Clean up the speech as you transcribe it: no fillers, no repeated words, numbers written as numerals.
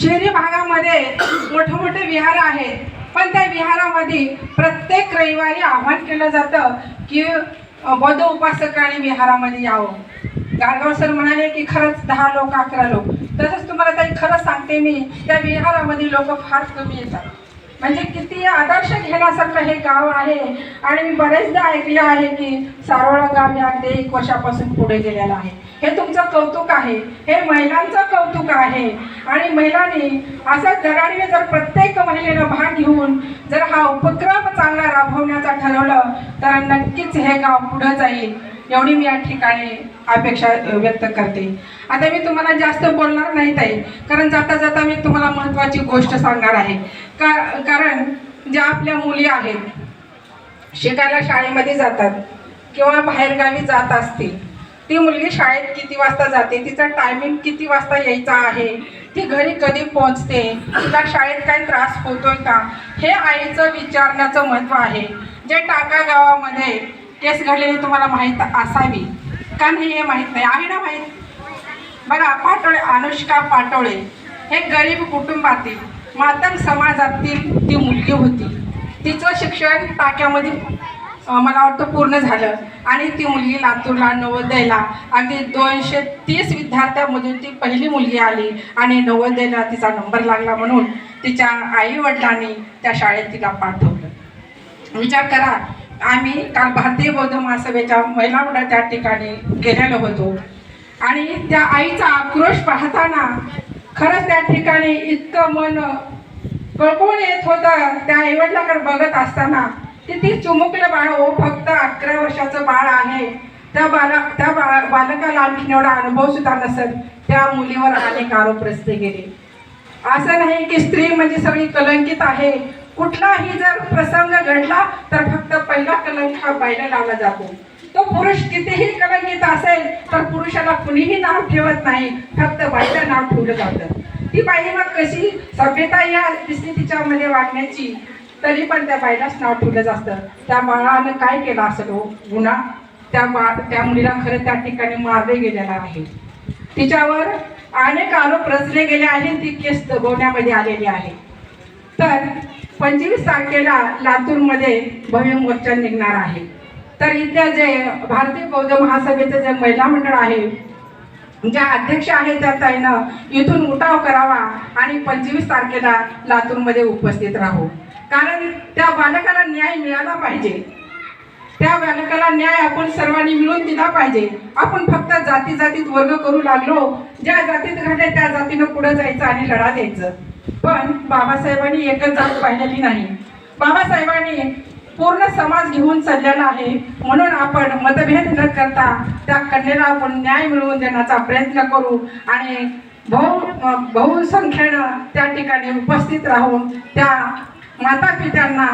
शहरी भागामध्ये मोठे मोठे विहार आहेत, पण त्या विहारामध्ये प्रत्येक रविवारी आवाहन केलं जातं की बौद्ध उपासकांनी विहारामध्ये यावं. गाडगाव सर म्हणाले की खरंच 10 लोक 11 लोक. तसंच तुम्हाला ताई खरं सांगते मी, त्या विहारामध्ये लोक फार कमी येतात. म्हणजे किती आदर्श घेण्यासारखं हे गाव आहे. आणि मी बरेचदा ऐकले आहे की सारोळा गाव हे अगदी 1 वर्षापासून पुढे गेलेलं आहे. हे तुमचं कौतुक आहे, हे महिलांचं कौतुक आहे. आणि महिलांनी असं धडाडीने जर प्रत्येक महिलेनं भाग घेऊन जर हा उपक्रम चांगला राबवण्याचा ठरवलं तर नक्कीच हे गाव पुढे जाईल, एवढी मी या ठिकाणी अपेक्षा व्यक्त करते. आता मी तुम्हाला जास्त बोलणार नाही ताई, कारण जाता जाता मी तुम्हाला महत्त्वाची गोष्ट सांगणार आहे. कारण ज्या आपल्या मुली आहेत शिकायला शाळेमध्ये जातात किंवा बाहेरगावी जात असतील, ती मुलगी शाळेत किती वाजता जाते, तिचा टायमिंग किती वाजता यायचा आहे, ती घरी कधी पोहोचते, तिला शाळेत काही त्रास होतोय का, हे आईचं विचारण्याचं महत्त्व आहे. जे टाका गावामध्ये केस घडलेली तुम्हाला माहीत असावी का नाही हे माहीत नाही, आहे ना माहीत? बघा, पाटोळे, अनुष्का पाटोळे हे गरीब कुटुंबातील मातंग समाजातील ती मुलगी होती. तिचं शिक्षण टाक्यामध्ये मला वाटतं पूर्ण झालं आणि ती मुलगी लातूरला नवोदयला अगदी 230 विद्यार्थ्यांमधून ती पहिली मुलगी आली आणि नवोदयला तिचा नंबर लागला म्हणून तिच्या आईवडिलांनी त्या शाळेत तिला पाठवलं. विचार करा, आम्ही काल भारतीय बौद्ध महासभेच्या महिला मंडळ त्या ठिकाणी गेलेलो होतो आणि त्या आईचा आक्रोश पाहताना खरंच त्या ठिकाणी इतकं मन कळकळून येत होतं. त्या आईवडिलांकडे बघत असताना किती चिमुकलं बाळ हो, फक्त 11 वर्षाचं बाळ आहे. त्या बालकाला आणखीन एवढा अनुभव सुद्धा नसत. त्या मुलीवर अनेक आरोप रचले गेले. असं नाही की स्त्री म्हणजे सगळी कलंकित आहे. कुठलाही जर प्रसंग घडला तर फक्त पहिला कलंक हा बाईला लावला जातो. तो पुरुष कितीही कलंकित असेल तर पुरुषाला कुणीही नाव ठेवत नाही, फक्त बाईला नाव ठेवलं जातं. ती बाई मग कशी सभ्यता या दिसली तिच्यामध्ये वागण्याची, तरी पण त्या बाईलाच नाव ठेवलं असतं. त्या बाळानं काय केलं असेल हो गुन्हा? त्या मुलीला खरं त्या ठिकाणी मारले गेलेलं आहे. तिच्यावर अनेक आरोप रचले गेले आहेत. ती केस दबवण्यामध्ये आलेली आहे. तर 25 तारखेला लातूरमध्ये भव्य मोर्चा निघणार आहे. तर इथल्या जे भारतीय बौद्ध महासभेचं जे महिला मंडळ आहे, ज्या अध्यक्ष आहेत त्या ताईनं इथून उठाव करावा आणि 25 तारखेला लातूरमध्ये उपस्थित राहू. कारण त्या बालकाला न्याय मिळाला पाहिजे. त्या बालकाला न्याय आपण सर्वांनी मिळून दिला पाहिजे. आपण फक्त जाती जातीत वर्ग करू लागलो, ज्या जातीत घडले त्या जातीनं पुढे जायचं आणि लढा द्यायचं. पण बाबासाहेबांनी एकच जात पाहिलेली नाही. बाबासाहेबांनी पूर्ण समाज घेऊन चाललेला आहे. म्हणून आपण मतभेद न करता त्या कन्येला आपण न्याय मिळवून देण्याचा प्रयत्न करू आणि बहुसंख्येनं त्या ठिकाणी उपस्थित राहून त्या माता पित्यांना